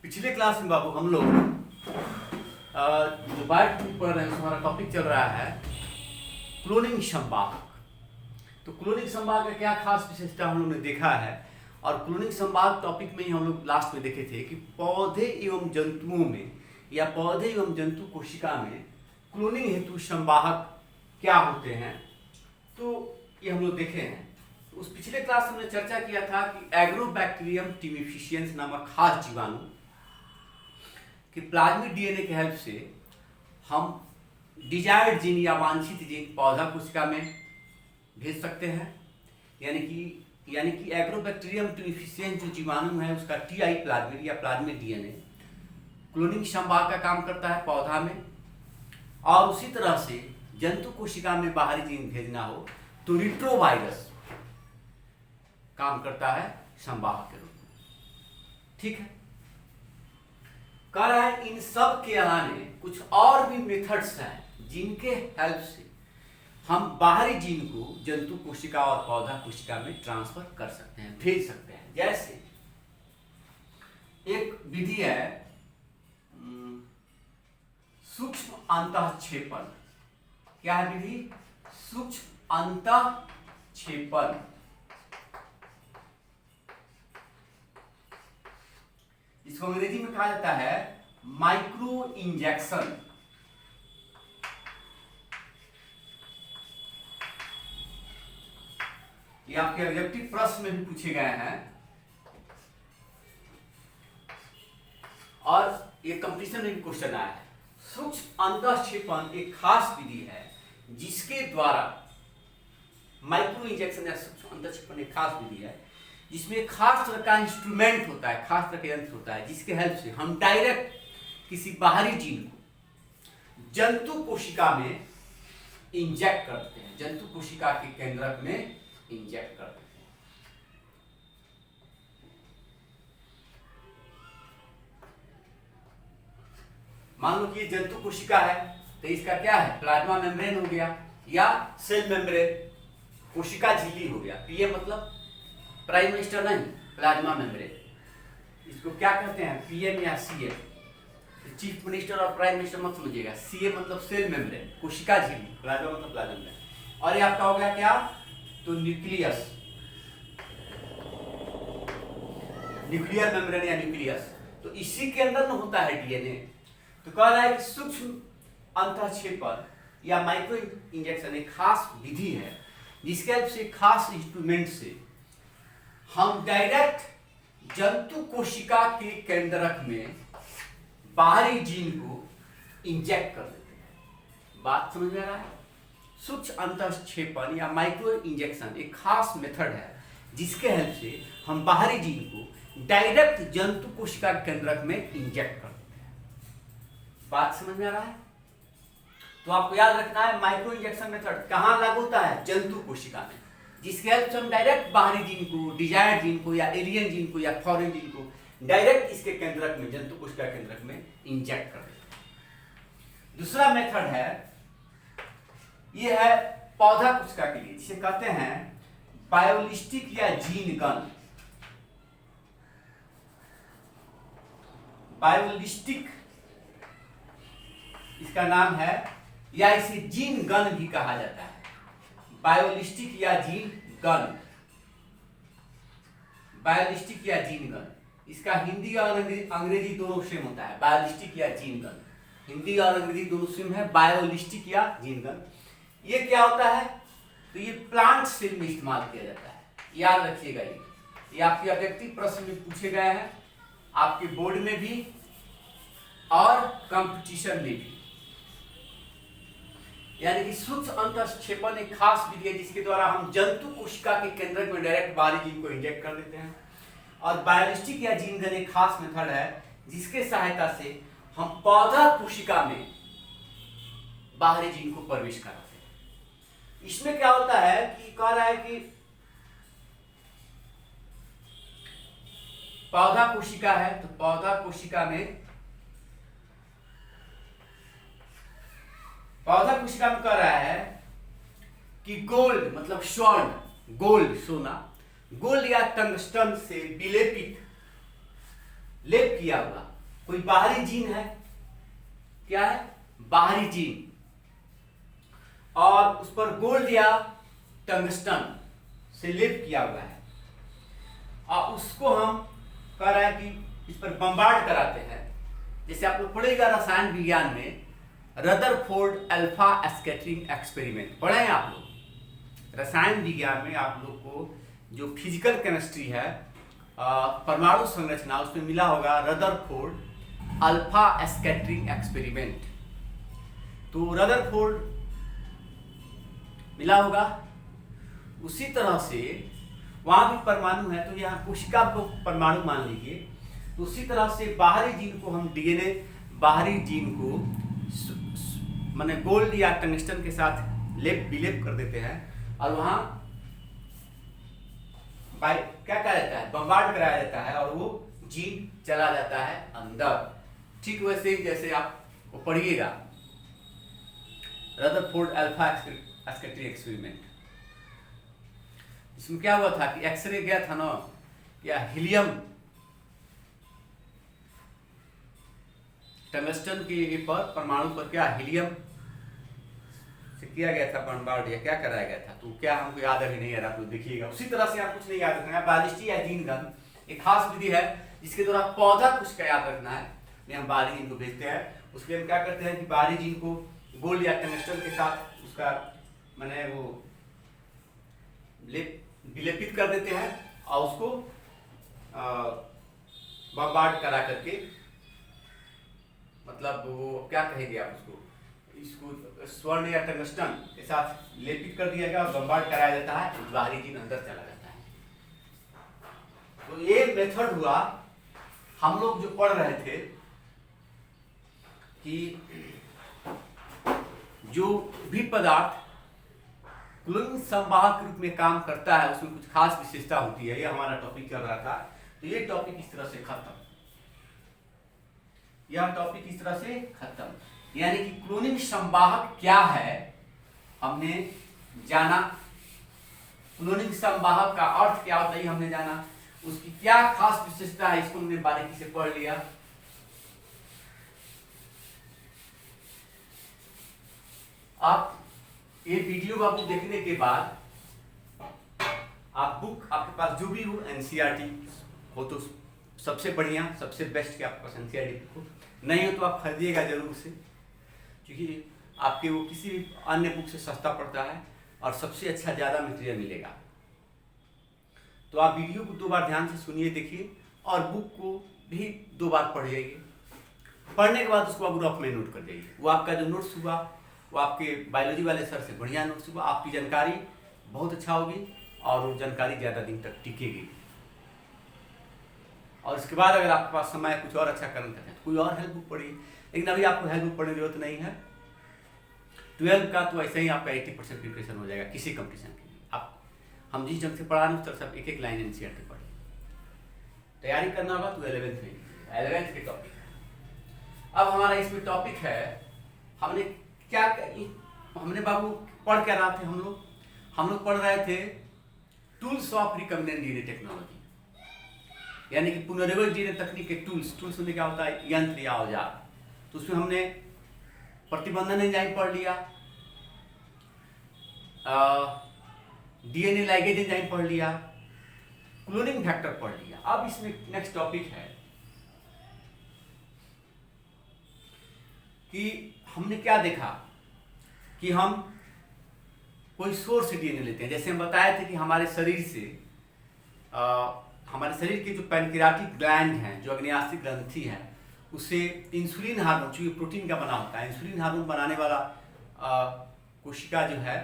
पिछले क्लास में बाबू हम लोग जो बायोट पढ़ रहे हैं हमारा टॉपिक चल रहा है क्लोनिंग संवाहक। तो क्लोनिंग संवाहक का क्या खास विशेषता हम लोग ने देखा है, और क्लोनिंग संवाहक टॉपिक में ही हम लोग लास्ट में देखे थे कि पौधे एवं जंतुओं में या पौधे एवं जंतु कोशिका में क्लोनिंग हेतु संवाहक क्या होते हैं। तो ये हम लोग देखे हैं। उस पिछले क्लास में हमने चर्चा किया था कि एग्रोबैक्टीरियम टिमिफिशियंस नामक खास जीवाणु कि प्लाज्मिक डीएनए के हेल्प से हम डिजायर्ड जीन या वांछित जीन पौधा कोशिका में भेज सकते हैं। यानी कि एग्रोबैक्टीरियम टिमिफिशियंस जो जीवाणु है उसका टीआई प्लाज्मिड या प्लाज्मिक डीएनए क्लोनिंग संवाहक का काम करता है पौधा में, और उसी तरह से जंतु कोशिका में बाहरी जीन भेजना हो तो रिट्रोवायरस काम करता है संवाहक के रूप में। ठीक है, कह रहा है इन सब के अलावा कुछ और भी मेथड्स हैं जिनके हेल्प से हम बाहरी जीन को जंतु कोशिका और पौधा कोशिका में ट्रांसफर कर सकते हैं, भेज सकते हैं। जैसे एक विधि है सूक्ष्म अंतःक्षेपण। क्या है विधि? सूक्ष्म अंतःक्षेपण। इसको अंग्रेजी में कहा जाता है माइक्रो इंजेक्शन। ये आपके ऑब्जेक्टिव प्रश्न में भी पूछे गए हैं और ये कंपटीशन में भी क्वेश्चन आया है। सूक्ष्म अंतःक्षेपण एक खास विधि है जिसके द्वारा माइक्रो इंजेक्शन या सूक्ष्म अंतःक्षेपण एक खास विधि है जिसमें एक खास तरह का इंस्ट्रूमेंट होता है, खास तरह का यंत्र होता है जिसके हेल्प से हम डायरेक्ट किसी बाहरी जीन को जंतु कोशिका में इंजेक्ट करते हैं, जंतु कोशिका के केंद्रक में इंजेक्ट करते हैं। मान लो कि ये जंतु कोशिका है तो इसका क्या है? प्लाज्मा मेम्ब्रेन हो गया या सेल मेम्ब्रेन, कोशिका झिल्ली हो गया। तो ये मतलब प्राइम मिनिस्टर नहीं, प्लाज्मा मेम्ब्रेन। इसको क्या कहते हैं? पीएम या सीएम। चीफ मिनिस्टर और प्राइम मिनिस्टर मत समझिएगा। सीएम मतलब सेल मेम्ब्रेन, कोशिका झिल्ली, प्लाज्मा मतलब प्लाज्मा मेम्ब्रेन। और ये आपका हो गया क्या? तो न्यूक्लियस, न्यूक्लियर मेम्ब्रेन या न्यूक्लियस। तो इसी के अंदर में होता है डीएनए। तो कह रहा है कि सूक्ष्म अंतःक्षेपण या माइक्रो इंजेक्शन एक खास विधि है जिसके हेल्प से खास इंस्ट्रूमेंट से हम डायरेक्ट जंतु कोशिका के केंद्रक में बाहरी जीन को इंजेक्ट कर देते हैं। बात समझ में आ रहा है? सूक्ष्म अंतःक्षेपण या माइक्रो इंजेक्शन एक खास मेथड है जिसके हेल्प से हम बाहरी जीन को डायरेक्ट जंतु कोशिका के केंद्रक में इंजेक्ट कर देते हैं। बात समझ में आ रहा है? तो आपको याद रखना है माइक्रो इंजेक्शन मेथड कहां लागू होता है? जंतु कोशिका में, जिसके हेल्प से हम डायरेक्ट बाहरी जीन को, डिजायर्ड जीन को या एलियन जीन को या फॉरेन जीन को डायरेक्ट इसके केंद्रक में, जंतु कोशिका केंद्रक में इंजेक्ट कर देते हैं। दूसरा मेथड है, ये है पौधा कोशिका के लिए, जिसे कहते हैं बायोलिस्टिक या जीन गन। बायोलिस्टिक इसका नाम है, या इसे जीन गन भी कहा जाता है। बायोलिस्टिक या जीन गन, बायोलिस्टिक या जीन गन। इसका हिंदी और अंग्रेजी दोनों सेम होता है, बायोलिस्टिक या जीन गन। हिंदी और अंग्रेजी दोनों सेम है, बायोलिस्टिक या जीन गन। ये क्या होता है? तो ये प्लांट सेल में इस्तेमाल किया जाता है। याद रखिएगा, ये आपके ऑब्जेक्टिव प्रश्न में पूछे गए हैं, आपके बोर्ड में भी और कंपटीशन में भी। यानी कि सूक्ष्म अंतःक्षेपण एक खास विधि है जिसके द्वारा हम जंतु कोशिका के केंद्रक में डायरेक्ट बाहरी जीन को इंजेक्ट कर देते हैं। और बायोलिस्टिक या जीन गन एक खास मेथड है जिसके सहायता से हम पौधा कोशिका में बाहरी जीन को प्रवेश कराते हैं। इसमें क्या होता है कि कह रहा है कि पौधा कोशिका है तो पौधा कोशिका में कह रहा है कि गोल्ड मतलब स्वर्ण, गोल्ड सोना, गोल्ड या टंगस्टन से विलेपित लेप किया हुआ कोई बाहरी जीन है, क्या है, बाहरी जीन, और उस पर गोल्ड या टंगस्टन से लेप किया हुआ है, और उसको हम कह रहे हैं कि इस पर बम्बार्ड कराते हैं। जैसे आप लोग पढ़ेगा रसायन विज्ञान में रदरफोर्ड अल्फा स्कैटरिंग एक्सपेरिमेंट पढ़े हैं आप लोग। रसायन विज्ञान में आप लोग को जो फिजिकल केमिस्ट्री है, परमाणु संरचना, उसमें मिला होगा रदरफोर्ड अल्फा स्कैटरिंग एक्सपेरिमेंट। तो रदरफोर्ड मिला होगा। उसी तरह से वहां भी परमाणु है, तो यहाँ कोशिका को परमाणु मान लीजिए। तो उसी तरह से बाहरी जीन को हम डीएनए बाहरी जीन को माने गोल्ड या टंगस्टन के साथ विलेप कर देते हैं, और वहां क्या कहा जाता है, बम्बार्ड कराया जाता है, और वो जीन चला जाता है अंदर। ठीक वैसे ही जैसे आप वो पढ़िएगा रदरफोर्ड अल्फा स्कैटरिंग एक्सपेरिमेंट। इसमें क्या हुआ था कि एक्सरे गया था ना, या हीलियम टंगस्टन के पर परमाणु पर क्या हीलियम से किया गया था बम्बार्ड, या क्या कराया गया था, तो क्या हमको याद अभी नहीं आ रहा, आप लोग देखिएगा। उसी तरह से आप कुछ नहीं याद रखना है। बायोलॉजी या जीन गन एक खास विधि है जिसके द्वारा पौधा कुछ का याद रखना है। हम बाहरी जीन को भेजते हैं, उसके हम क्या करते हैं कि बाहरी जीन को गोल्ड या टंगस्टन के साथ उसका माने वो विलेपित कर देते हैं, और उसको बम्बार्ड करा करके, मतलब वो क्या कहेंगे आप उसको, इसको स्वर्ण या टंगस्टन के साथ लेपित कर दिया गया और बम्बार्ड कराया जाता है, तो बाहरी जीन अंदर चला जाता है। तो ये मेथड हुआ। हम लोग जो पढ़ रहे थे कि जो भी पदार्थ क्लोनिंग संवाहक के रूप में काम करता है उसमें कुछ खास विशेषता होती है, ये हमारा टॉपिक चल रहा था। तो ये टॉपिक इस तरह से खत्म, यह टॉपिक इस तरह से खत्म। यानी कि क्लोनिंग संवाहक क्या है हमने जाना, क्लोनिंग संवाहक का अर्थ क्या होता है हमने जाना, उसकी क्या खास विशेषता है इसको हमने बारीकी से पढ़ लिया। आप ये वीडियो आपको देखने के बाद आप बुक आपके पास जो भी हो, एनसीईआरटी हो तो सबसे बढ़िया, सबसे बेस्ट कि आपके पास एनसीईआरटी हो, नहीं हो तो आप खरीदिएगा जरूर से, क्योंकि आपके वो किसी भी अन्य बुक से सस्ता पड़ता है और सबसे अच्छा ज़्यादा मटेरियल मिलेगा। तो आप वीडियो को 2 बार ध्यान से सुनिए, देखिए, और बुक को भी 2 बार पढ़िएगा। पढ़ने के बाद उसको आप रफ में नोट कर जाइए। वो आपका जो नोट्स हुआ वो आपके बायोलॉजी वाले सर से बढ़िया नोट्स हुआ, आपकी जानकारी बहुत अच्छा होगी और वो जानकारी ज़्यादा दिन तक टिकेगी। और इसके बाद अगर आपके पास समय कुछ और अच्छा करना चाहते हैं तो कोई और हेल्प बुक पढ़िए, लेकिन अभी आपको हेल्प बुक पढ़ने की जरूरत नहीं है। 12 का तो ऐसे ही आपका 80% प्रिपरेशन हो जाएगा किसी कंपटीशन के लिए। आप हम जिस ढंग से पढ़ा रहे हैं उस तरह से एक लाइन एनसीईआरटी पढ़िए। तैयारी करना होगा तो 11th में, 11th के टॉपिक है। अब हमारा इसमें टॉपिक है, हमने क्या हमने बाबू पढ़ क्या रहे थे हम लोग पढ़ रहे थे tools of recombinant DNA technology, यानी कि पुनर्जीवित डीएनए तकनीक के टूल्स में क्या होता है, यंत्र या औजार। तो उसमें हमने प्रतिबंधन एंजाइम पढ़ लिया, डीएनए लाइगेज एंजाइम पढ़ लिया, क्लोनिंग फैक्टर पढ़ लिया। अब इसमें नेक्स्ट टॉपिक है कि हमने क्या देखा कि हम कोई सोर्स से डीएनए लेते हैं। जैसे हम बताए थे कि हमारे शरीर से हमारे शरीर के जो पैनक्रियाटिक ग्लैंड हैं, जो अग्न्याशयी ग्रंथि है, उससे इंसुलिन हार्मोन, चूंकि प्रोटीन का बना होता है, इंसुलिन हार्मोन बनाने वाला कोशिका जो है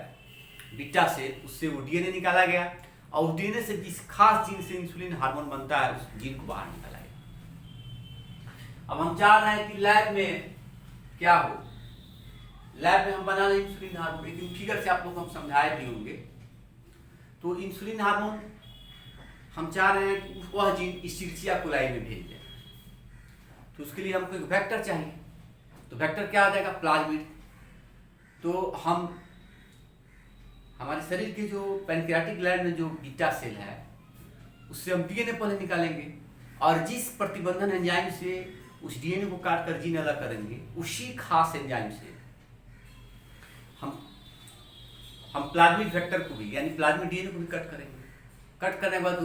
बीटा से, उससे वो डीएनए निकाला गया और उस डीएनए से जिस खास जीन से इंसुलिन हार्मोन बनता है उस जीन को बाहर निकाला गया। अब हम चाह रहे हैं कि लैब में क्या हो, लैब में हम बना रहे इंसुलिन हार्मोन, लेकिन फिगर से आप लोग हम समझाए भी होंगे। तो इंसुलिन हार्मोन हम चाह रहे हैं कि वह जीन इस्चेरिचिया कोलाई में भेज जाए, तो उसके लिए हमको एक वेक्टर चाहिए। तो वेक्टर क्या आ जाएगा, प्लाज्मिड। तो हम हमारे शरीर के जो पैनक्रियाटिक ग्लैंड में जो बीटा सेल है उससे हम डीएनए पहले निकालेंगे, और जिस प्रतिबंधन एंजाइम से उस डीएनए को काट कर जीन अलग करेंगे, उसी खास एंजाइम से हम प्लाज्मिड वेक्टर को भी यानी प्लाज्मिड डीएनए को भी कट करेंगे। कट करने के बाद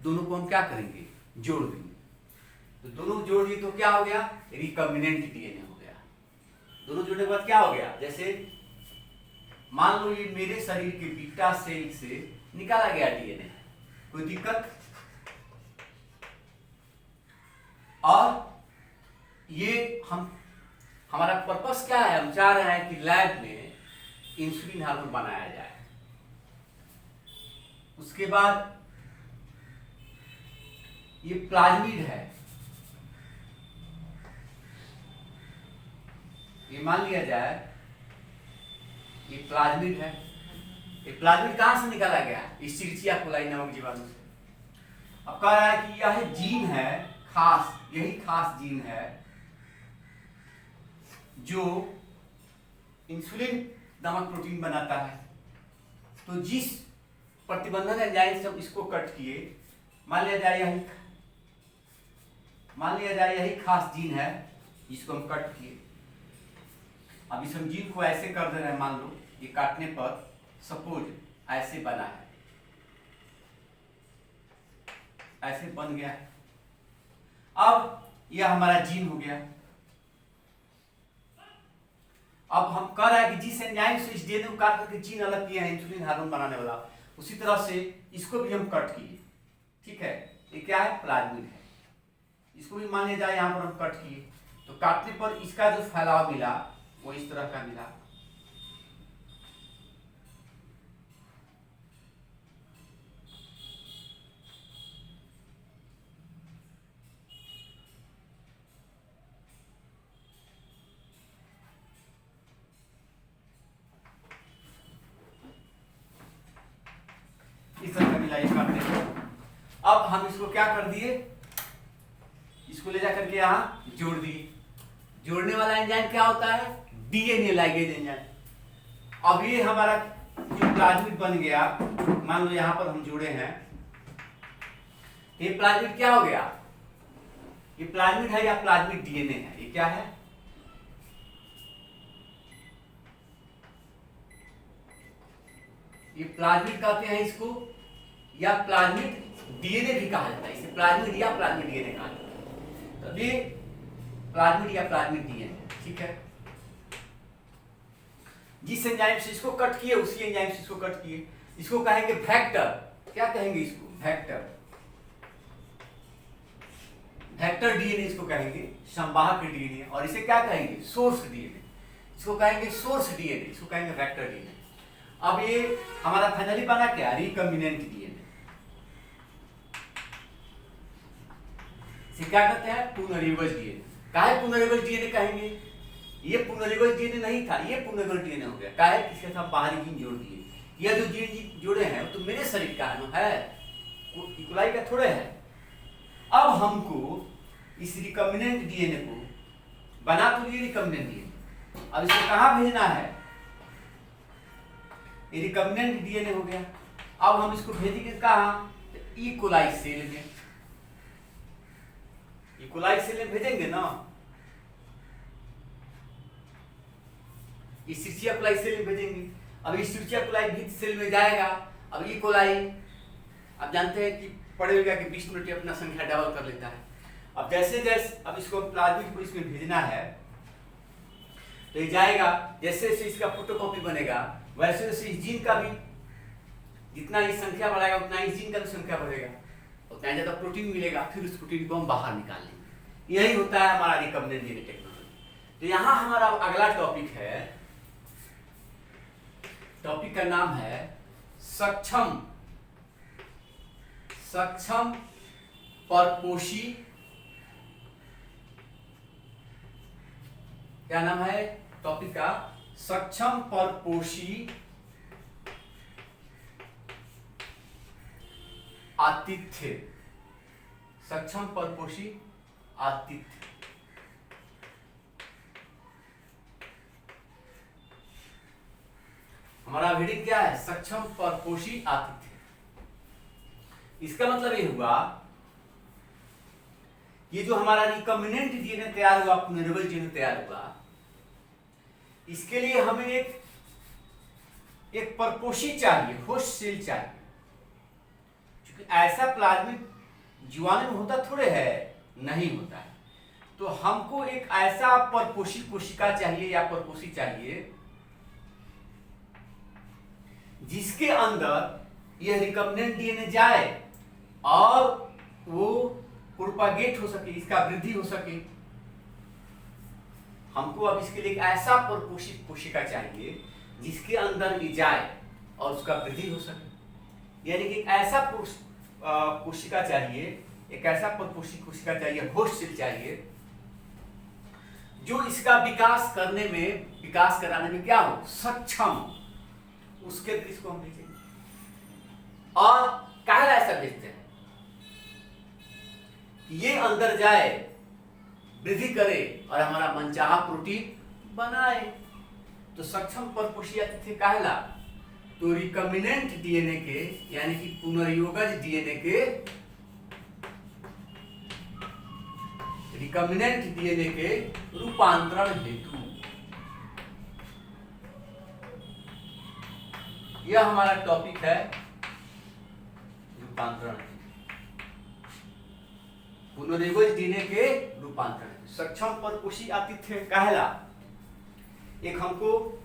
दोनों को हम क्या करेंगे, जोड़ देंगे। तो दोनों जोड़ दिए तो क्या हो गया, रिकॉम्बिनेंट डीएनए हो गया। दोनों जोड़ने के बाद क्या हो गया, जैसे मान लो ये मेरे शरीर के बीटा सेल से निकाला गया डीएनए, कोई दिक्कत? और ये हमारा पर्पस क्या है, हम चाह रहे हैं कि लैब में इंसुलिन हार्मोन बनाया जाए। उसके बाद ये प्लाज्मिड है, ये मान लिया जाए ये प्लाज्मिड है। ये प्लाज्मिड कहां से निकाला गया, इस्चेरिचिया कोलाई नामक जीवाणु से। अब कह रहा है कि यह जीन है खास, यही खास जीन है जो इंसुलिन नामक प्रोटीन बनाता है। तो जिस प्रतिबंधन एंजाइम से हम इसको कट किए, मान लिया जाए यही खास जीन है जिसको हम कट किए। अब इस हम जीन को ऐसे कर दे रहे हैं, मान लो ये काटने पर सपोज ऐसे बना है, ऐसे बन गया है। अब यह हमारा जीन हो गया। अब हम कह रहे हैं कि जिस एंजाइम से इस डीएनए को काट करके जीन अलग किया है इंसुलिन हार्मोन बनाने वाला, उसी तरह से इसको भी हम कट किए। ठीक है, ये क्या है, प्लाज्मिड है। इसको भी मान लिया जाए यहां पर हम कट किए, तो काटने पर इसका जो फैलाव मिला वो इस तरह का मिला। इस तरह का मिला ये काटने पर। अब हम इसको क्या कर दिए, इसको ले जाकर के यहां जोड़ दिए। जोड़ने वाला एंजाइम क्या होता है, डीएनए लाइगेज एंजाइम। अब ये हमारा जो प्लाज्मिड बन गया, मान लो यहां पर हम जोड़े हैं, ये प्लाज्मिड क्या हो गया, ये प्लाज्मिड है या प्लाज्मिड डीएनए है, ये क्या है, ये प्लाज्मिड कहते हैं इसको, या प्लाज्मिड डीएनए भी कहा जाता है। इसे प्लाज्मिड या प्लाज्मिड डीएनए कहा जाता है। तो ये प्लाज्मिड या प्लाज्मिड डीएनए, ठीक है। जिस एंजाइम से इसको कट किए उसी एंजाइम से इसको कट किए, इसको कहेंगे वेक्टर। क्या कहेंगे इसको, वेक्टर। वेक्टर डीएनए इसको कहेंगे, संवाहक डीएनए। और इसे क्या कहेंगे, सोर्स डीएनए। इसको कहेंगे सोर्स डीएनए, इसको कहेंगे वेक्टर डीएनए। अब ये हमारा फाइनली बना क्या, रिकॉम्बिनेंट डीएनए। इसे क्या कहते हैं, पुनर्युगज डीएनए। काहे पुनर्युगज डीएनए कहेंगे, ये पुनर्युगज डीएनए नहीं था, ये पुनर्युगज डीएनए हो गया। काहे, इसके साथ बाहरी जीन जोड़ दिए। ये जो जीन जोड़े हैं वो तो मेरे शरीर का है, वो इकोलाई का थोड़े है। अब हमको इस रिकॉम्बिनेंट डीएनए को बना तो लिए रिकॉम्बिनेंट डीएनए, अब इसको कहां भेजना है, ये रिकॉम्बिनेंट डीएनए हो गया। अब हम इसको भेजेंगे कहां, तो ई कोलाई सेल में। ई कोलाई सेल में भेजेंगे ना, इस्चेरिचिया कोलाई सेल में भेजेंगे। अब इस्चेरिचिया कोलाई भी सेल में जाएगा। अब ई कोलाई, आप जानते हैं कि पढ़े हुए कि 20 मिनट अपना संख्या डबल कर लेता है। अब जैसे जैसे अब इसको प्लाज्मिड को इसमें भेजना है तो ये जाएगा, जैसे जैसे इसका फोटोकॉपी बनेगा वैसे वैसे इस जीन का भी, जितना ये संख्या बढ़ाएगा उतना इस जीन का भी संख्या बढ़ेगा, उतना ज्यादा प्रोटीन मिलेगा। फिर उस प्रोटीन को हम बाहर निकाल लेंगे। यही होता है हमारा रिकॉम्बिनेंट डीएनए टेक्नोलॉजी। तो यहाँ हमारा अगला टॉपिक है, टॉपिक का नाम है सक्षम परपोषी, क्या नाम है टॉपिक का, सक्षम परपोषी आतिथ्य। सक्षम परपोषी आतिथ्य। हमारा हेडिंग क्या है, सक्षम परपोषी आतिथ्य। इसका मतलब ये हुआ ये जो हमारा रिकम्बिनेंट डीएनए तैयार हुआ, पुनर्निर्भर डीएनए तैयार हुआ, इसके लिए हमें एक परपोषी चाहिए, होस्ट सेल चाहिए। क्योंकि ऐसा प्लाज्मिक जीवाणु में होता थोड़े है, नहीं होता है। तो हमको एक ऐसा परपोषी कोशिका चाहिए या परपोषी चाहिए जिसके अंदर यह रिकम्बिनेंट डीएनए जाए और वो प्रोपागेट हो सके, इसका वृद्धि हो सके। हमको अब इसके लिए एक ऐसा परपोषित कोशिका चाहिए जिसके अंदर ये जाए और उसका वृद्धि हो सके। यानी कि एक ऐसा कोशिका चाहिए, एक ऐसा परपोषित कोशिका चाहिए, होस्ट सेल चाहिए, जो इसका विकास कराने में क्या हो, सक्षम। उसके लिए इसको हम भेजेंगे। और काहे ऐसा भेजते हैं कि ये अंदर जाए, वृद्धि करे और हमारा मनचाहा प्रोटीन बनाए। तो सक्षम परपोषी अतिथि कहला, तो रिकम्बिनेंट डीएनए के यानी कि पुनर्योगज डीएनए के, रिकम्बिनेंट डीएनए के रूपांतरण हेतु, यह हमारा टॉपिक है रूपांतरण, पुनर्योगज डीएनए के रूपांतरण। सक्षम परपोषी आतिथ्य कहला, एक हमको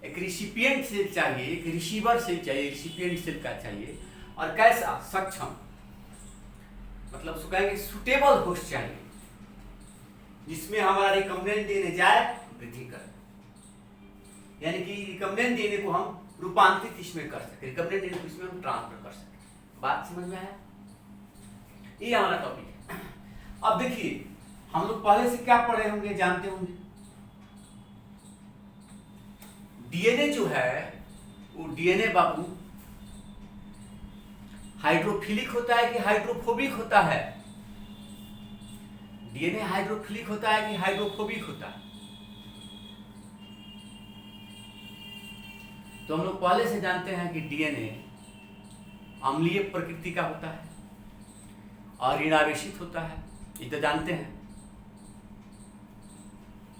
एक रिसिपिएंट सेल चाहिए, एक रिसीवर सेल चाहिए, रिसिपिएंट सेल का चाहिए। और कैसा, सक्षम, मतलब उसको कहेंगे सुटेबल होस्ट चाहिए जिसमें हमारा रिकम्बिनेंट डीएनए जाए, वृद्धि करे। यानी कि रिकम्बिनेंट डीएनए को हम रूपांतरित इसमें कर सके, रिकम्बिनेंट डीएनए को इसमें हम ट्रांसफर कर सके। बात समझ में आया? ये हमारा टॉपिक है। अब देखिए, हम लोग पहले से क्या पढ़े होंगे, जानते होंगे, डीएनए जो है वो डीएनए बाबू हाइड्रोफिलिक होता है कि हाइड्रोफोबिक होता है? डीएनए हाइड्रोफिलिक होता है कि हाइड्रोफोबिक होता है? तो हम लोग पहले से जानते हैं कि डीएनए अम्लीय प्रकृति का होता है और ऋणावेशित होता है। ये तो जानते हैं,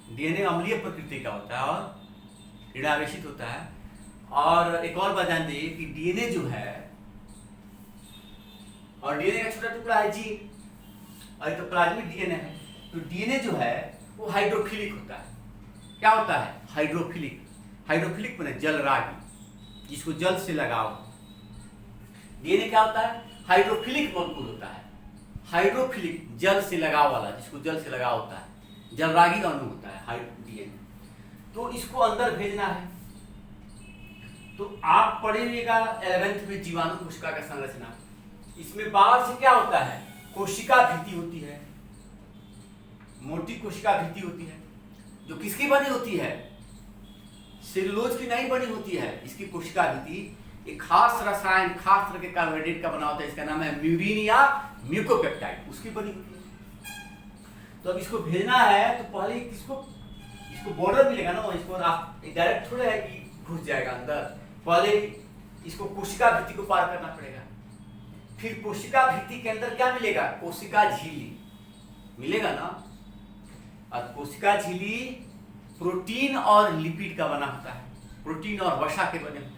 डीएनए अम्लीय प्रकृति का होता है और ऋणावेशित होता है। और एक और बात जान दीजिए कि डीएनए जो है, और डीएनए का छोटा टुकड़ा है जीन, और तो प्लाज्मिक डीएनए है। तो डीएनए जो है वो हाइड्रोफिलिक होता है। क्या होता है? हाइड्रोफिलिक। हाइड्रोफिलिक माने जलरागी, जिसको जल से लगाव। डीएनए क्या होता है? हाइड्रोफिलिक मॉलिक्यूल होता है। हाइड्रोफिलिक, जल से लगाव वाला, जिसको जल से लगाव होता है, जलरागी अणु होता है डीएनए। तो इसको अंदर भेजना है। तो आप पढ़िएगा 11th में जीवाणु कोशिका का संरचना। इसमें बाहर से क्या होता है? कोशिका भित्ति होती है, मोटी कोशिका भित्ति होती है, जो किसकी बनी होती है? सेलुलोज की नहीं बनी होती है। इसकी कोशिका भित्ति एक खास रसायन, खास तरह के कार्बोहाइड्रेट का बना होता है। इसका नाम है म्यूरिन या म्यूकोपेप्टाइड, उसकी बनी होती है। तो अब इसको भेजना है तो पहले इसको बॉर्डर मिलेगा ना, इसको डायरेक्ट थोड़े है कि घुस जाएगा अंदर। पहले इसको कोशिका भित्ति को पार करना पड़ेगा। फिर कोशिका भित्ति के अंदर क्या मिलेगा? कोशिका झिल्ली मिलेगा ना। और कोशिका झिल्ली प्रोटीन और लिपिड का बना होता है, प्रोटीन और वसा के बने होते हैं।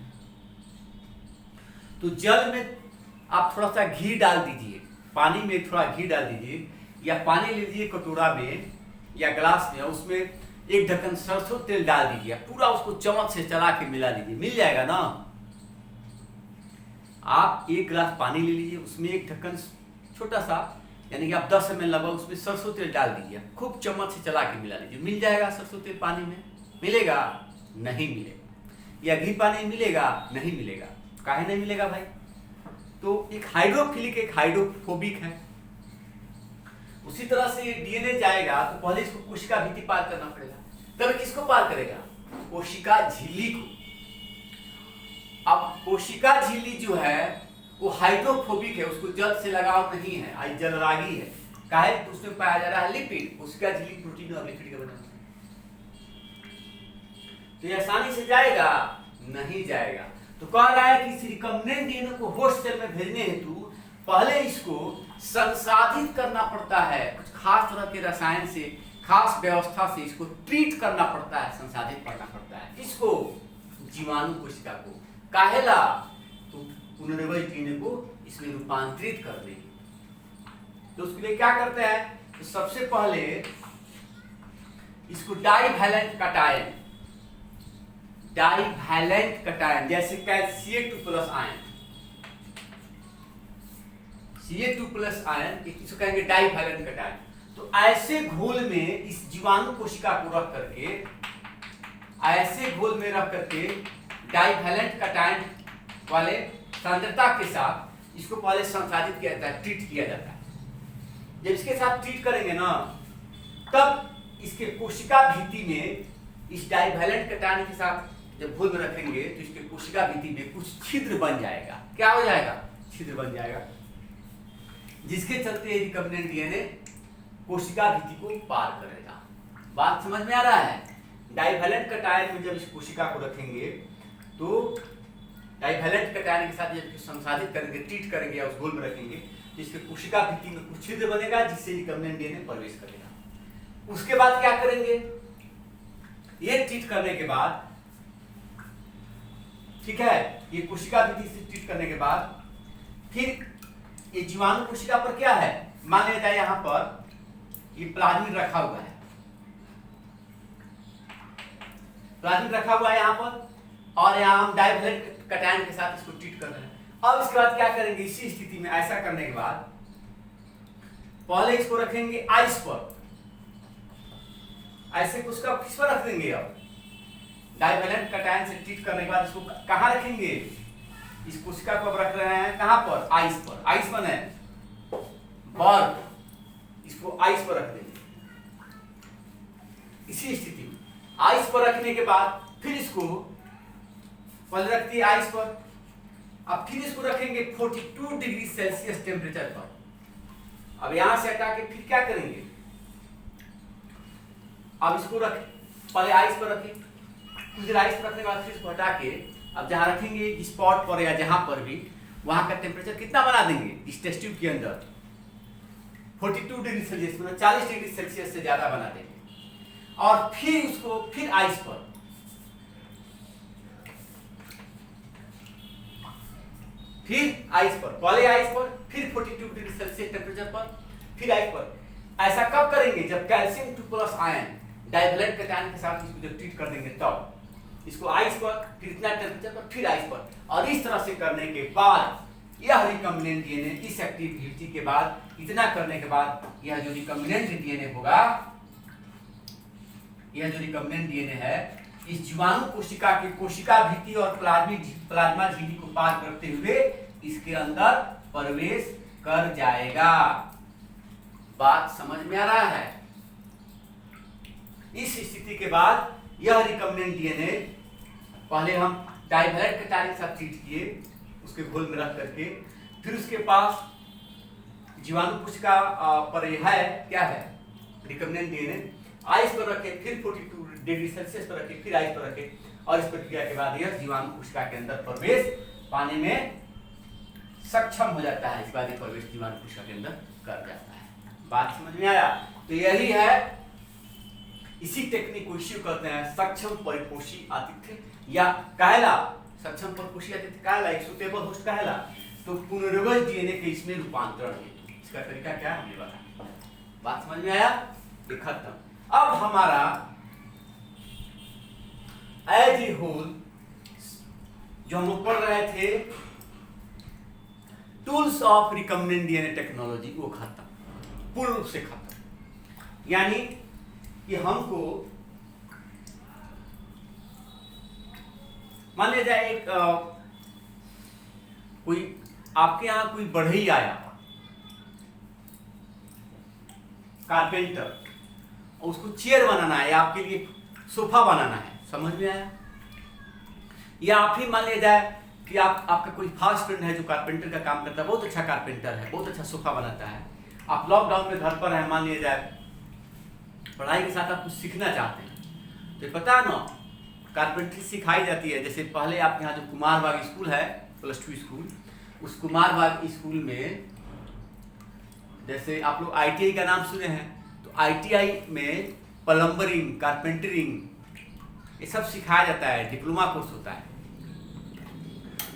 तो जल में आप थोड़ा सा घी डाल दीजिए, पानी में थोड़ा घी डाल दीजिए, या पानी ले लीजिए कटोरा में या ग्लास में, उसमें एक ढक्कन सरसों तेल डाल दीजिए, पूरा उसको चम्मच से चला के मिला लीजिए, मिल जाएगा ना। आप एक गिलास पानी ले लीजिए, उसमें एक ढक्कन छोटा सा, यानी कि आप 10 ml लगभग उसमें सरसों तेल डाल दीजिए, खूब चम्मच से चला के मिला लीजिए। मिल जाएगा सरसों तेल पानी में? मिलेगा? नहीं मिलेगा। या घी पानी मिलेगा? नहीं मिलेगा। काहे नहीं मिलेगा भाई? तो एक हाइड्रोफिलिक, एक हाइड्रोफोबिक है। उसी तरह से डीएनए जाएगा तो पहले इसको कोशिका भित्ति पार करना पड़ेगा। तब किसको पार करेगा? कोशिका झिल्ली को। अब कोशिका झिल्ली जो है वो हाइड्रोफोबिक है, उसको जल से लगाव नहीं है, आई जलरागी है। काहे? तो उसमें पाया जा रहा है लिपिड। कोशिका झिल्ली प्रोटीन और लिपिड का बना है। तो ये आसानी से जाएगा? नहीं जाएगा। तो कह रहा है कि इस रिकम्बिनेंट डीएनए को होस्ट सेल में भेजने हेतु पहले इसको संसाधित करना पड़ता है, कुछ खास तरह के रसायन से, खास व्यवस्था से इसको ट्रीट करना पड़ता है, संसाधित करना पड़ता है। किसको? जीवाणु कोशिका को। काहेला? तो पुनर्वज डीएनए को इसमें रूपांतरित कर देंगे। तो उसके लिए क्या करते हैं? तो सबसे पहले इसको डाइवैलेंट कटायन जैसे Ca2+ आयन, Ca2+ आयन इसको कहेंगे डाइवैलेंट कटायन। तो ऐसे घोल में इस जीवाणु कोशिका को रख करके, ऐसे घोल में रख करके डाइवैलेंट कटायन वाले सांद्रता के साथ इसको पहले संसाधित किया जाता है, ट्रीट किया जाता है। जब इसके साथ ट्रीट करेंगे ना, तब इसके कोशिका भित्ति में इस डाइवैलेंट कटायन के साथ जब घोल में रखेंगे तो इसके कोशिका भित्ति में कुछ छिद्र बन जाएगा। क्या हो जाएगा? छिद्र बन जाएगा, जिसके चलते रिकम्बिनेंट डीएनए कोशिका भित्ति को पार करेगा। बात समझ में आ रहा है? डाइवैलेंट कटायन में जब इस कोशिका को रखेंगे तो डाइवैलेंट कटायन के साथ जब संसाधित करेंगे, ट्रीट करेंगे या उस घोल में रखेंगे तो इसके कोशिका भित्ति में कुछ छिद्र बनेगा, जिससे रिकम्बिनेंट डीएनए प्रवेश करेगा। उसके बाद क्या करेंगे? ये ट्रीट करने के बाद, ठीक है, ये कोशिका भित्ति से ट्रीट करने के बाद फिर ये जीवाणु कोशिका पर क्या है? मान लिया जाए यहां पर ये प्लाज्मिड रखा हुआ है, प्लाज्मिड रखा हुआ है यहां पर, और यहां हम डाइवैलेंट कटायन के साथ इसको ट्रीट कर रहे हैं। अब इसके बाद क्या करेंगे? इसी स्थिति में ऐसा करने के बाद पहले इसको रखेंगे आइस पर, ऐसे उसका किस पर रख देंगे? अब डाइवैलेंट कटायन से ट्रीट करने के बाद इसको कहां रखेंगे? इस कोशिका को अब रख रहे हैं कहां पर? आइस पर। आइस बने बर्फ, इसको आइस पर रख देंगे। इसी स्थिति में आइस पर रखने के बाद फिर इसको पहले रखती है आइस पर, अब फिर इसको रखेंगे 42 डिग्री सेल्सियस टेम्परेचर पर। अब यहां से हटा के फिर क्या करेंगे? अब इसको रख, पहले आइस पर रखें, कुछ देर आइस पर रखने के बाद फिर इसको हटा के अब जहां रखेंगे स्पॉट पर या जहां पर भी, वहां का टेम्परेचर कितना बना देंगे? इस टेस्ट ट्यूब के अंदर 42 डिग्री सेल्सियस, मतलब 40 डिग्री सेल्सियस से ज्यादा बना देंगे। और फिर उसको फिर आइस पर, फिर आइस पर, पहले आइस पर, फिर 42 डिग्री सेल्सियस टेम्परेचर पर, फिर आइस पर। ऐसा कब करेंगे? जब Ca2+ आयन डाइवैलेंट कटायन के साथ इसको जब ट्रीट कर देंगे तब। इसको आइस पर, फिर इतना टेम्परेचर पर, फिर आइस पर, और इस तरह से करने के बाद यह रिकम्बिनेंट डीएनए इस एक्टिविटी के बाद, इतना करने के बाद यह जो रिकम्बिनेंट डीएनए होगा, यह जो रिकम्बिनेंट डीएनए है, इस जीवाणु कोशिका की कोशिका भित्ति और प्लाज्मा झिल्ली को पार करते हुए इसके अंदर प्रवेश कर जाएगा। बात समझ में आ रहा है? इस स्थिति के बाद यह रिकम्बिनेंट डीएनए पहले हम डाइवैलेंट कटायन के साथ ट्रीट किए, उसके घोल में रख करके, फिर उसके पास जीवाणु कोशिका पर है क्या है? Recombinant DNA. आइस पर रखे, फिर 42 डिग्री सेल्सियस पर रखे, फिर आइस पर रखे, और इस प्रक्रिया के बाद यह जीवाणु कोशिका के अंदर प्रवेश पाने में सक्षम हो जाता है। इस बाद प्रवेश जीवाणु कोशिका के अंदर कर जाता है। बात समझ में आया? तो यही है, इसी टेक्निक को इश्यू करते हैं सक्षम परिपोषी आतिथ्य या कहला। सक्षम परिपोषी आतिथ्य कहला, एक सुटेबल होस्ट कहला। तो पुनर्वज डीएनए के इसमें रूपांतरण है। इसका तरीका क्या है हमने बताया। बात समझ में आया? ये खत्म। अब हमारा एज ए होल जो हम लोग पढ़ रहे थे tools of recombinant DNA technology, वो खत्म, पूर्ण रूप से खत्म। यानी कि हमको मान लिया जाए एक कोई आपके यहां कोई बढ़ई आया, कारपेंटर, और उसको चेयर बनाना है या आपके लिए सोफा बनाना है। समझ में आया? या आप ही मान लिया जाए कि आपका कोई खास फ्रेंड है जो कारपेंटर का काम करता है, बहुत अच्छा कारपेंटर है, बहुत अच्छा सोफा बनाता है। आप लॉकडाउन में घर पर हैं, मान लिया जाए पढ़ाई के साथ आप कुछ सीखना चाहते हैं, तो पता है ना कारपेंट्री सिखाई जाती है। जैसे पहले आपके यहाँ जो कुमारबाग स्कूल है, +2 स्कूल, उस कुमारबाग स्कूल में जैसे आप लोग ITI का नाम सुने हैं, तो ITI में प्लम्बरिंग, कारपेंटरिंग ये सब सिखाया जाता है, डिप्लोमा कोर्स होता है।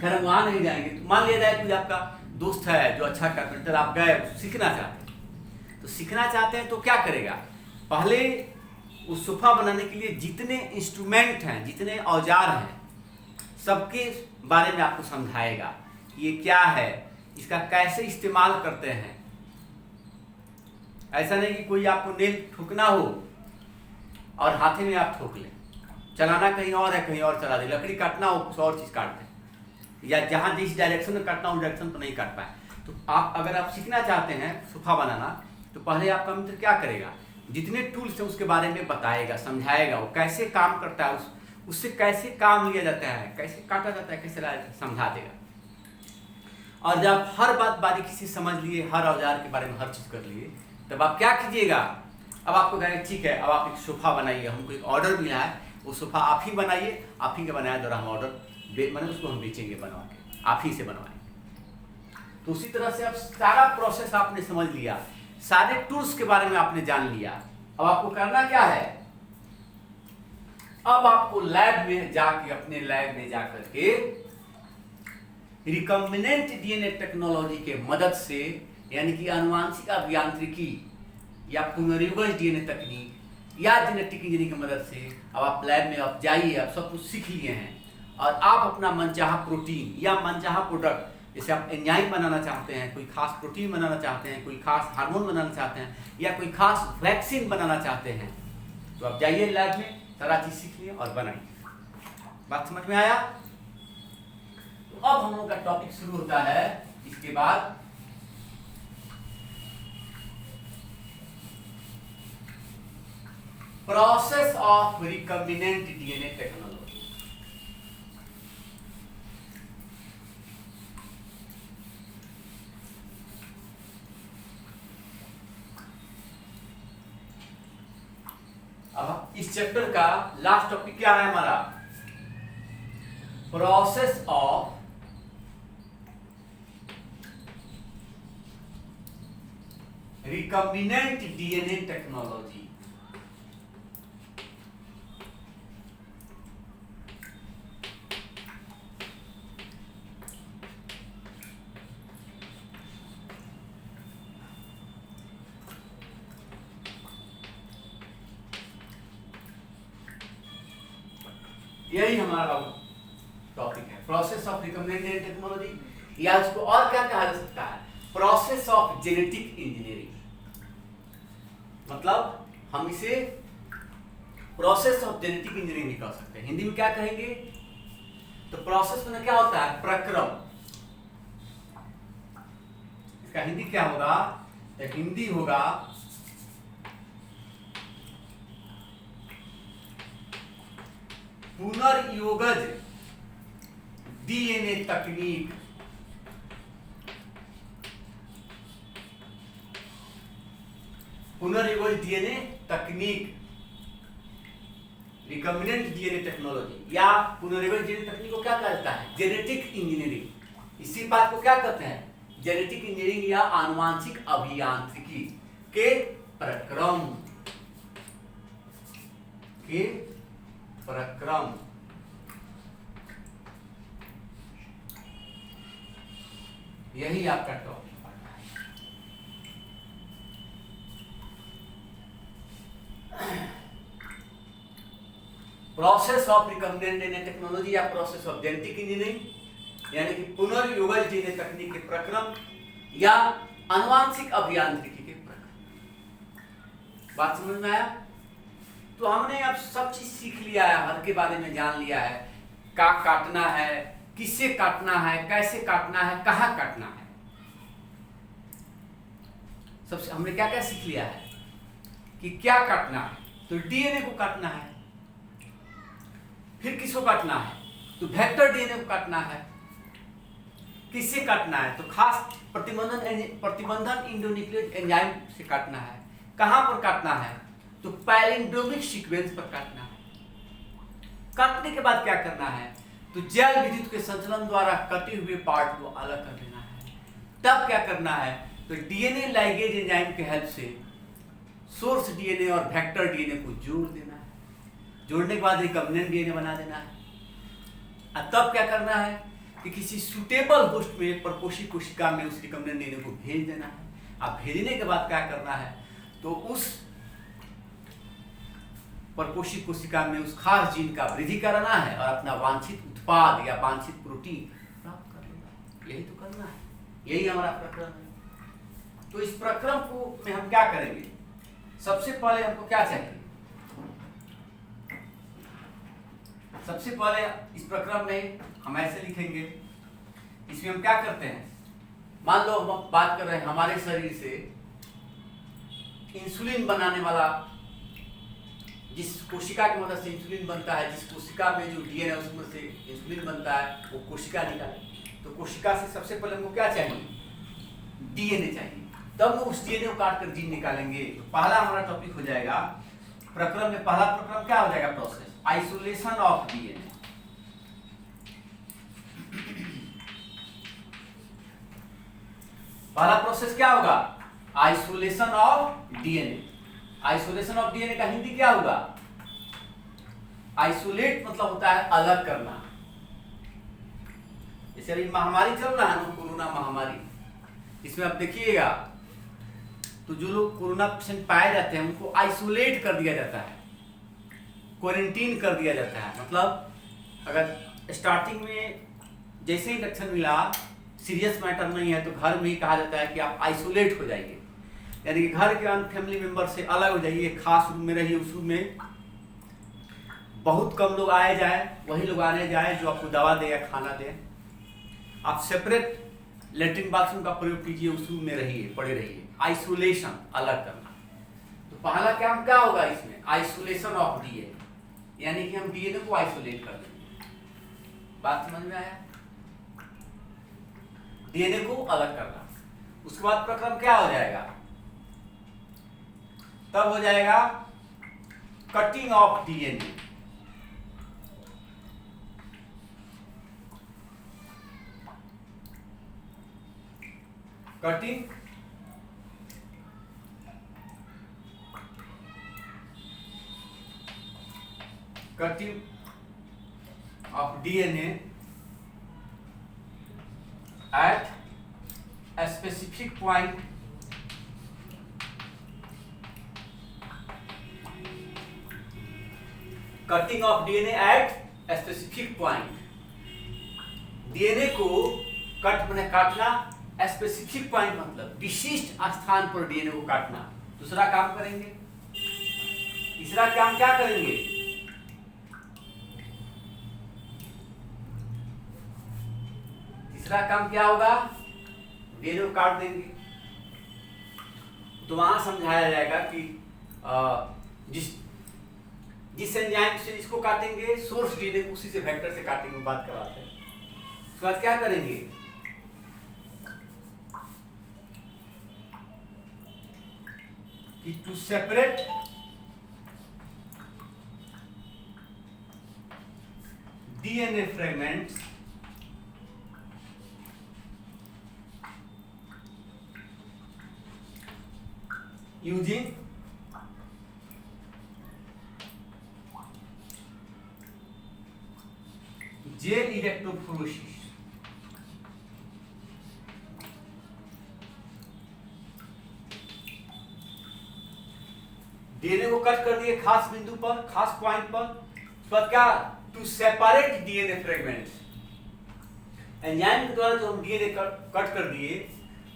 खैर हम वहाँ नहीं जाएंगे। तो मान लिया जाए कोई आपका दोस्त है जो अच्छा कारपेंटर, आप गए सीखना चाहते हैं, तो सीखना चाहते हैं तो क्या करेगा, पहले उस सोफा बनाने के लिए जितने इंस्ट्रूमेंट हैं, जितने औजार हैं, सबके बारे में आपको समझाएगा, ये क्या है, इसका कैसे इस्तेमाल करते हैं। ऐसा नहीं कि कोई आपको नेल ठोकना हो और हाथे में आप ठोक लें, चलाना कहीं और है, कहीं और चला दे, लकड़ी काटना हो कुछ और चीज़ काट दें, या जहाँ जिस डायरेक्शन में काटना हो डायरेक्शन तो नहीं काट पाए। तो आप अगर आप सीखना चाहते हैं सोफा बनाना, तो पहले आपका मित्र क्या करेगा, जितने टूल्स हैं उसके बारे में बताएगा, समझाएगा, वो कैसे काम करता है, उससे कैसे काम लिया जाता है, कैसे काटा जाता है, कैसे लाया जाता है, समझा देगा। और जब हर बात बारीकी से समझ लिए, हर औजार के बारे में हर चीज़ कर लिए, तब आप क्या कीजिएगा, अब आपको कहेंगे ठीक है, अब आप एक सोफा बनाइए, हमको एक ऑर्डर मिला है, वो सोफा आप ही बनाइए, आप ही के बनाया द्वारा हम ऑर्डर मैंने उसको हम बेचेंगे बनवा के, आप ही से बनवाएंगे। तो उसी तरह से अब सारा प्रोसेस आपने समझ लिया, सारे टूल्स के बारे में आपने जान लिया। अब आपको करना क्या है, अब आपको लैब में जाके, अपने लैब में जाकर के रिकम्बिनेंट DNA टेक्नोलॉजी के मदद से, यानी कि आनुवांशिक अभियांत्रिकी या पुनर्युगज DNA तकनीक या जेनेटिक इंजीनियरिंग की मदद से अब आप लैब में आप जाइए, आप सब कुछ सीख लिए हैं और आप अपना मनचाहा प्रोटीन या मनचाहा प्रोडक्ट, जैसे आप एंजाइम बनाना चाहते हैं, कोई खास प्रोटीन बनाना चाहते हैं, कोई खास हार्मोन बनाना चाहते हैं, या कोई खास वैक्सीन बनाना चाहते हैं, तो आप जाइए लैब में, सारा चीज़ सीख लिए और बनाइए। बात समझ में आया? तो अब हम लोग का टॉपिक शुरू होता है इसके बाद process of recombinant DNA technology. अब इस चैप्टर का लास्ट टॉपिक क्या है हमारा, process of recombinant DNA technology. यही हमारा टॉपिक है, process of recombinant DNA technology, या उसको और क्या कहा जा सकता है, प्रोसेस ऑफ जेनेटिक इंजीनियरिंग। मतलब हम इसे प्रोसेस ऑफ जेनेटिक इंजीनियरिंग भी कह सकते हैं। हिंदी में क्या कहेंगे, तो प्रोसेस में क्या होता है, प्रक्रम। इसका हिंदी क्या होगा, एक हिंदी होगा पुनर्योगज DNA तकनीक। पुनर्योगज DNA तकनीक, रिकम्बिनेंट DNA टेक्नोलॉजी या पुनर्योगज DNA तकनीक को क्या कहता है, जेनेटिक इंजीनियरिंग। इसी बात को क्या कहते हैं, जेनेटिक इंजीनियरिंग या आनुवांशिक अभियांत्रिकी के प्रक्रम के प्रक्रम। यही आपका टॉपिक पढ़ना है, process of recombinant DNA technology या प्रोसेस ऑफ जेनेटिक इंजीनियरिंग, यानी कि पुनर्युगज DNA तकनीक के प्रक्रम या आनुवांशिक अभियांत्रिकी के प्रक्रम। बात समझ में आया? तो हमने अब सब चीज सीख लिया है, हर के बारे में जान लिया है, क्या काटना है, किससे काटना है, कैसे काटना है, कहाँ काटना है, सबसे हमने क्या क्या सीख लिया है कि क्या काटना है, तो DNA को काटना है। फिर किसको काटना है, तो वेक्टर DNA को काटना है। किससे काटना है, तो खास प्रतिबंधन इंडोन्यूक्लियोटाइड एंजाइम से काटना है। कहां पर काटना है, तो पैलिंड्रोमिक सीक्वेंस पर काटना है। काटने के बाद क्या करना है, तो जैव विद्युत के संचलन द्वारा कटे हुए पार्ट को अलग कर देना है। तब क्या करना है, तो डीएनए लाइगेज एंजाइम के हेल्प से सोर्स डीएनए और वेक्टर डीएनए को जोड़ देना है। जोड़ने के बाद रिकम्बिनेंट डीएनए बना देना है। और तब क्या करना है कि किसी सुटेबल होस्ट में परपोषी कोशिका में उस रिकम्बिनेंट डीएनए को भेज देना है। अब भेजने के बाद क्या करना है, तो उस परपोषी कोशिका में उस खास जीन का वृद्धि कराना है और अपना वांछित उत्पाद या वांछित प्रोटीन प्राप्त कर लेना। यही तो करना है, यही हमारा प्रक्रम है। तो इस प्रक्रम को में हम क्या करेंगे, सबसे पहले हमको क्या चाहिए, सबसे पहले इस प्रक्रम में हम ऐसे लिखेंगे, इसमें हम क्या करते हैं, मान लो हम बात कर रहे हैं हमारे शरीर से इंसुलिन बनाने वाला, जिस कोशिका की मदद से इंसुलिन बनता है, जिस कोशिका में जो डीएनए उसमें से इंसुलिन बनता है, वो कोशिका निकाले। तो कोशिका से सबसे पहले हमको क्या चाहिए, डीएनए चाहिए, तब वो उस डीएनए को काट कर जीन निकालेंगे। तो पहला हमारा टॉपिक हो जाएगा प्रक्रम में, पहला प्रक्रम क्या हो जाएगा, प्रोसेस आइसोलेशन ऑफ डीएनए। पहला प्रोसेस क्या होगा, isolation of DNA. Isolation of DNA का हिंदी क्या होगा, आइसोलेट मतलब होता है अलग करना। जैसे अभी महामारी चल रहा है ना, कोरोना महामारी, इसमें आप देखिएगा तो जो लोग कोरोना पेशेंट पाए जाते हैं उनको आइसोलेट कर दिया जाता है, क्वारंटीन कर दिया जाता है। मतलब अगर स्टार्टिंग में जैसे ही लक्षण मिला, सीरियस मैटर नहीं है, तो घर में ही कहा जाता है कि आप आइसोलेट हो जाइए, यानी कि घर के अन्य फैमिली मेंबर से अलग हो जाइए, खास रूम में रहिए, उस रूम में बहुत कम लोग आए जाए, वही लोग आने जाए जो आपको दवा दे या खाना दे। आप सेपरेट लेटरिन बाथरूम का प्रयोग कीजिए, उस रूम में रहिए, पड़े रहिए। आइसोलेशन, अलग करना। तो पहला काम क्या होगा इसमें, आइसोलेशन ऑफ डीएनए, यानी कि हम डीएनए को आइसोलेट कर देंगे। बात समझ में आया, डीएनए को अलग करना। उसके बाद प्रक्रम क्या हो जाएगा, तब हो जाएगा cutting of DNA. Cutting of DNA at a specific point cutting of DNA at a specific point। DNA को कट मैंने काटना, स्पेसिफिक पॉइंट मतलब विशिष्ट स्थान पर डीएनए को काटना। दूसरा काम करेंगे, तीसरा काम क्या करेंगे, तीसरा काम क्या होगा, डीएनए को काट देंगे। तो वहां समझाया जाएगा कि जिस एंजाइम से इसको काटेंगे, सोर्स डीएनए उसी से वेक्टर से काटेंगे, बात करवाते हैं। उसके बाद क्या करेंगे, कि to separate DNA fragments using gel electrophoresis. DNA को कट कर दिए खास बिंदु पर, खास पॉइंट पर। उसके बाद क्या, to separate DNA fragments. Enzyme के द्वारा जो हम डीएनए कट कर दिए,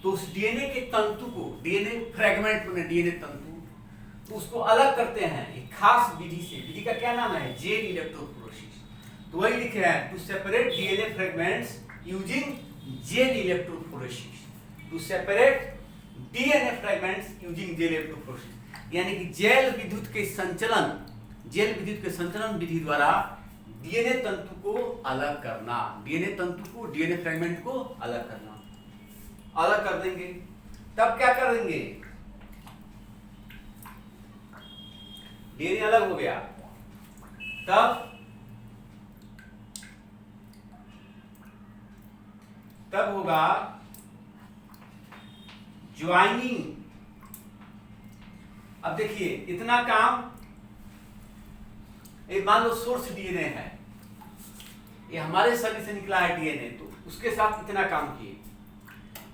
तो उस डीएनए के तंतु को, डीएनए फ्रेगमेंट में डीएनए तंतु, तो उसको अलग करते हैं एक खास विधि से। विधि का क्या नाम है, जेल इलेक्ट्रोफोरेसिस। तो वही लिखे हैं, to separate DNA fragments using gel electrophoresis. To separate DNA fragments using gel electrophoresis, यानी कि जेल विद्युत के संचलन, जेल विद्युत के संचलन विधि द्वारा डीएनए तंतु को अलग करना, डीएनए तंतु को, डीएनए फ्रेगमेंट को अलग करना। अलग कर देंगे, तब क्या करेंगे, डीएनए अलग हो गया, तब होगा ज्वाइनिंग। अब देखिए इतना काम, एक मान लो सोर्स डीएनए है, ये हमारे शरीर से निकला है डीएनए, तो उसके साथ इतना काम किए।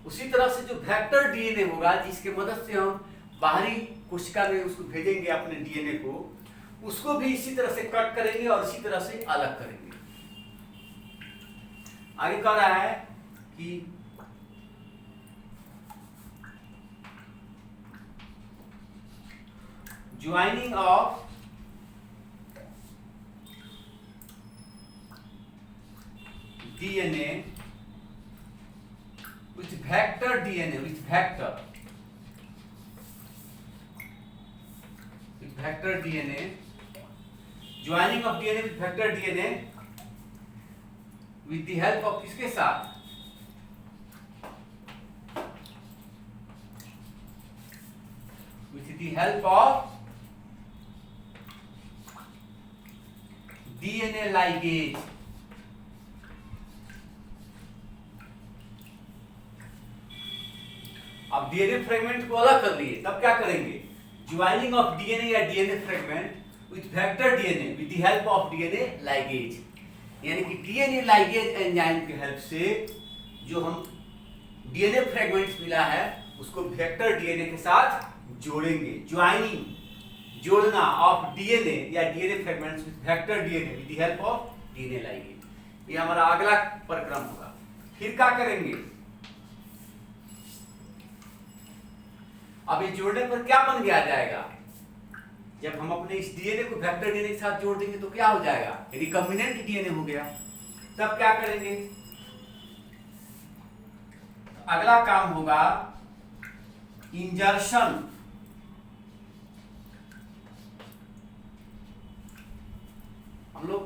उसी तरह से जो वेक्टर डीएनए होगा, जिसके मदद से हम बाहरी कोशिका में उसको भेजेंगे अपने डीएनए को, उसको भी इसी तरह से कट करेंगे और इसी तरह से अलग करेंगे। आगे कह रहा है कि joining of DNA with vector DNA, with vector DNA, joining of DNA with vector DNA with the help of किसके साथ, with the help of DNA ligase। अब डीएनए फ्रेगमेंट को अलग कर लिए, तब क्या करेंगे, ज्वाइनिंग ऑफ डीएनए या DNA fragment with vector DNA with the help of DNA ligase, यानी कि डीएनए लाइगेज एंजाइम की हेल्प से जो हम डीएनए फ्रेगमेंट्स मिला है उसको वेक्टर डीएनए के साथ जोड़ेंगे। ज्वाइनिंग, जोड़ना ऑफ डीएनए या DNA fragments with vector DNA with the help of DNA ligase, ये हमारा अगला प्रक्रम होगा। फिर क्या करेंगे, अब ये जोड़ने पर क्या बन गया जाएगा, जब हम अपने इस डीएनए को वेक्टर डीएनए के साथ जोड़ देंगे तो क्या हो जाएगा, रिकॉम्बिनेंट डीएनए हो गया। तब क्या करेंगे, अगला काम होगा इंजर्शन। हम लोग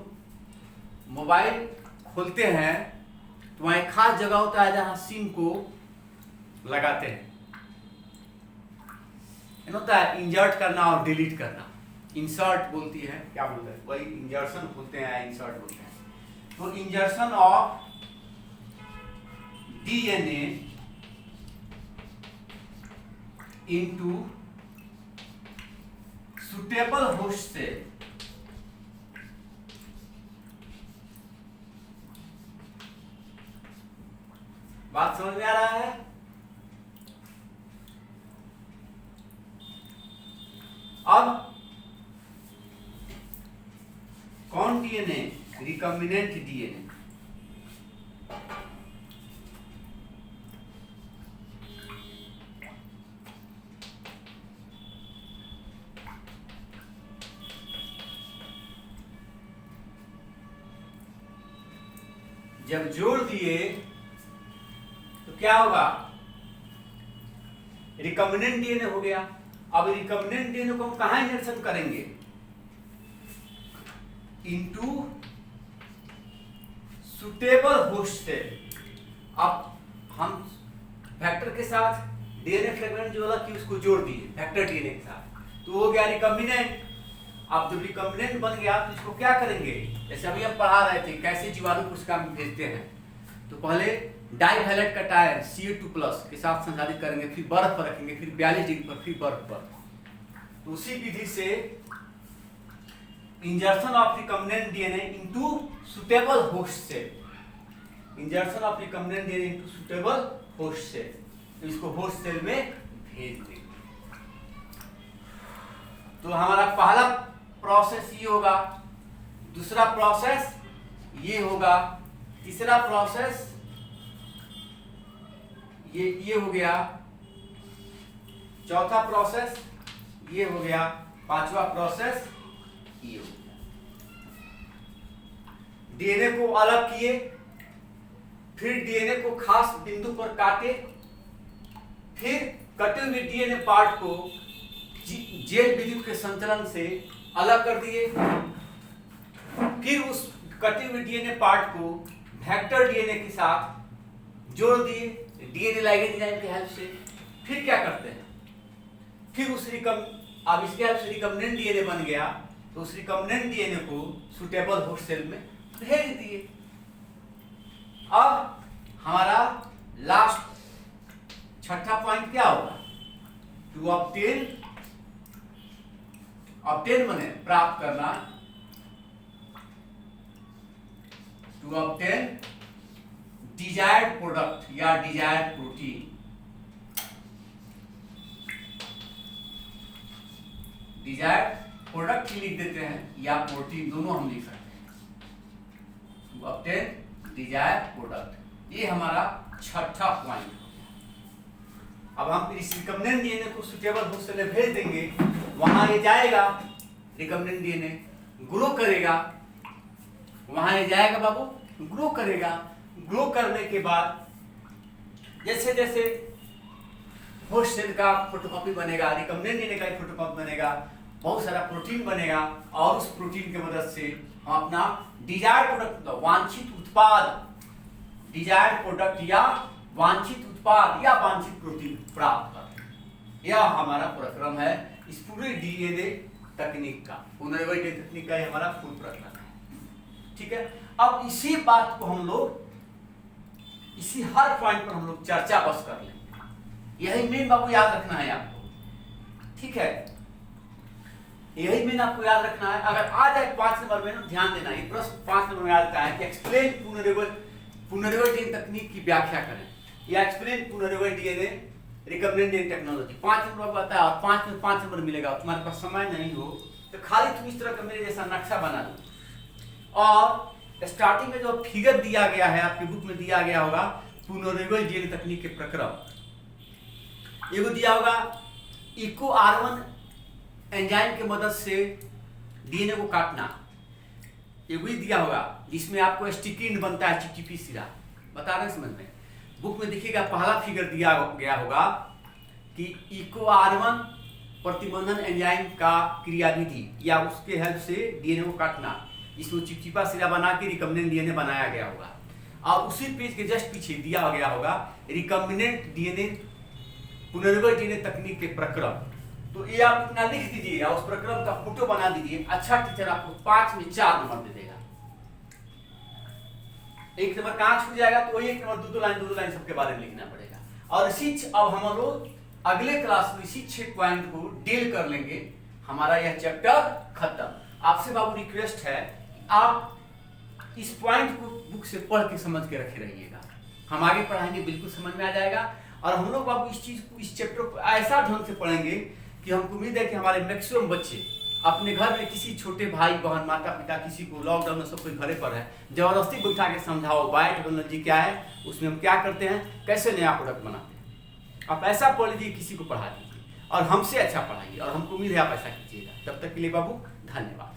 मोबाइल खोलते हैं तो वहां एक खास जगह होता है जहां सिम को लगाते हैं, होता है इंजर्ट करना और डिलीट करना, इंसर्ट बोलती है, क्या बोलते हैं, वही इंजर्शन बोलते हैं, इंसर्ट बोलते हैं। तो insertion of DNA into suitable host cell, बात समझ में आ रहा है। अब कौन डीएनए, रिकॉम्बिनेंट डीएनए। जब जोड़ दिए तो क्या होगा, रिकॉम्बिनेंट डीएनए हो गया। अब रिकॉम्बिनेंट डीएनए को हम कहां इंजर्शन करेंगे, इनटू सुटेबल होस्ट सेल। अब हम वेक्टर के साथ डीएनए फ्रेगमेंट जो अलग की उसको जोड़ दिए वेक्टर डीएनए के साथ, तो हो गया रिकॉम्बिनेंट। अब जब रिकॉम्बिनेंट बन गया तो इसको क्या करेंगे, जैसे अभी हम पढ़ा रहे थे कैसे जीवाणु कोशिका में भेजते हैं, तो पहले डाइवैलेट का टायर Ca2+ के साथ संसाधित करेंगे, फिर बर्फ पर रखेंगे, फिर 42 डिग्री पर, फिर बर्फ पर। तो उसी विधि से insertion of recombinant DNA into suitable host cell, insertion of recombinant DNA into suitable host cell, तो इसको होस्ट सेल में भेज देंगे। तो हमारा पहला प्रोसेस ये होगा, दूसरा प्रोसेस ये होगा, तीसरा प्रोसेस ये हो गया, चौथा प्रोसेस ये हो गया, पांचवा प्रोसेस ये हो गया। डीएनए को अलग किए, फिर डीएनए को खास बिंदु पर काटे, फिर कटे हुए डीएनए पार्ट को जेल विद्युत के संचलन से अलग कर दिए, फिर उस कटे हुए डीएनए पार्ट को वेक्टर डीएनए के साथ जोड़ दिए डीएनए लाइगेज एंजाइम की हेल्प से। फिर क्या करते हैं, फिर उस अब इसके हेल्प से रिकॉम्बिनेंट डीएनए बन गया, तो उस रिकॉम्बिनेंट डीएनए को सुटेबल होस्ट सेल में भेज दिए। अब हमारा लास्ट छठा पॉइंट क्या होगा? टू ऑब्टेन माने प्राप्त करना, टू ऑब्टेन डिजायर्ड प्रोडक्ट या डिजायर्ड प्रोटीन। डिजायर्ड प्रोडक्ट ही लिख देते हैं या प्रोटीन, दोनों हम लिख सकते हैं। टू ऑब्टेन डिजायर्ड प्रोडक्ट, ये हमारा छठा पॉइंट। अब हम इस रिकम्बिनेंट डीएनए को सुटेबल होस्ट सेल में भेज देंगे, वहां ये जाएगा, रिकम्बिनेंट डीएनए ग्रो करेगा, वहां ये जाएगा बाबू, ग्रो करेगा। ग्रो करने के बाद जैसे जैसे होस्ट सेल का फोटोकॉपी बनेगा, रिकम्बिनेंट डीएनए का एक फोटोकॉपी बनेगा, बहुत सारा प्रोटीन बनेगा, और उस प्रोटीन की मदद से हम अपना डिजायर्ड प्रोडक्ट, वांछित उत्पाद, डिजायर्ड प्रोडक्ट या वांछित उत्पाद या वांछित प्रोटीन प्राप्त करते हैं। यह हमारा प्रक्रम है इस पूरे डीएनए तकनीक का, पुनर्निर्माण तकनीक का हमारा फुल प्रक्रम है। ठीक है, अब इसी बात को हम लोग इसी हर पॉइंट पर हम लोग चर्चा बस कर लेंगे। यही मेन बाबू याद रखना है आपको, ठीक है, यही मेन आपको याद रखना है। अगर आ जाए 5 नंबर में, ध्यान देना, ये प्रश्न 5 नंबर में आता है कि एक्सप्लेन पुनर्निर्माण तकनीक की व्याख्या करें, या एक्सप्लेन पुनर्निर्माण DNA recombinant DNA technology. 5 number आता है और 5 में 5 नंबर मिलेगा। तुम्हारे पास समय नहीं हो तो खाली तुम इस तरह का मेरे जैसा नक्शा बना दो, और स्टार्टिंग में जो फिगर दिया गया है आपकी बुक में दिया गया होगा, पुनर्निर्माण डीएनए तकनीक के प्रक्रम, एगो दिया होगा इको R1 एंजाइम की मदद से डीएनए को काटना, एगो ही दिया होगा जिसमें आपको स्टिकिंड बनता है, चिपचिपी सिरा, बता रहे हैं समझ में। बुक में देखिएगा पहला फिगर दिया गया होगा कि इको R1 प्रतिबंधन एंजाइम का क्रियाविधि या उसके हेल्प से डीएनए को काटना, इसमें चिपचिपा सिरा बना के रिकम्बिनेंट डीएनए बनाया गया होगा। और उसी पेज के जस्ट पीछे दिया गया होगा रिकम्बिनेंट डीएनए पुनर्निर्माण डीएनए तकनीक के प्रक्रम। तो ये आप इतना लिख दीजिए और उस प्रक्रम का फोटो बना दीजिए। अच्छा टीचर आपको 5 में 4 नंबर दे देगा। 1 नंबर कहाँ छूट जाएगा, तो वही 1 नंबर 2 लाइन सबके बारे में लिखना पड़ेगा। और इसी अब हम लोग अगले क्लास में इसी 6 पॉइंट को डील कर लेंगे। हमारा यह चैप्टर खत्म। आपसे बाबू रिक्वेस्ट है आप इस पॉइंट को बुक से पढ़ के समझ के रखे रहिएगा। हम आगे पढ़ाएंगे, बिल्कुल समझ में आ जाएगा। और हम लोग बाबू इस चीज को, इस चैप्टर को ऐसा ढंग से पढ़ेंगे कि हमको उम्मीद है कि हमारे मैक्सिमम बच्चे अपने घर में किसी छोटे भाई बहन माता पिता किसी को लॉकडाउन में सब कोई घरे पर है, जबरदस्ती बैठा के समझाओ बायोटेक्नोलॉजी क्या है, उसमें हम क्या करते हैं, कैसे नया प्रोडक्ट बनाते हैं। आप ऐसा पढ़ लीजिए, किसी को पढ़ा दीजिए और हमसे अच्छा पढ़ाइए, और हमको उम्मीद है आप ऐसा कीजिएगा। तब तक के लिए बाबू धन्यवाद।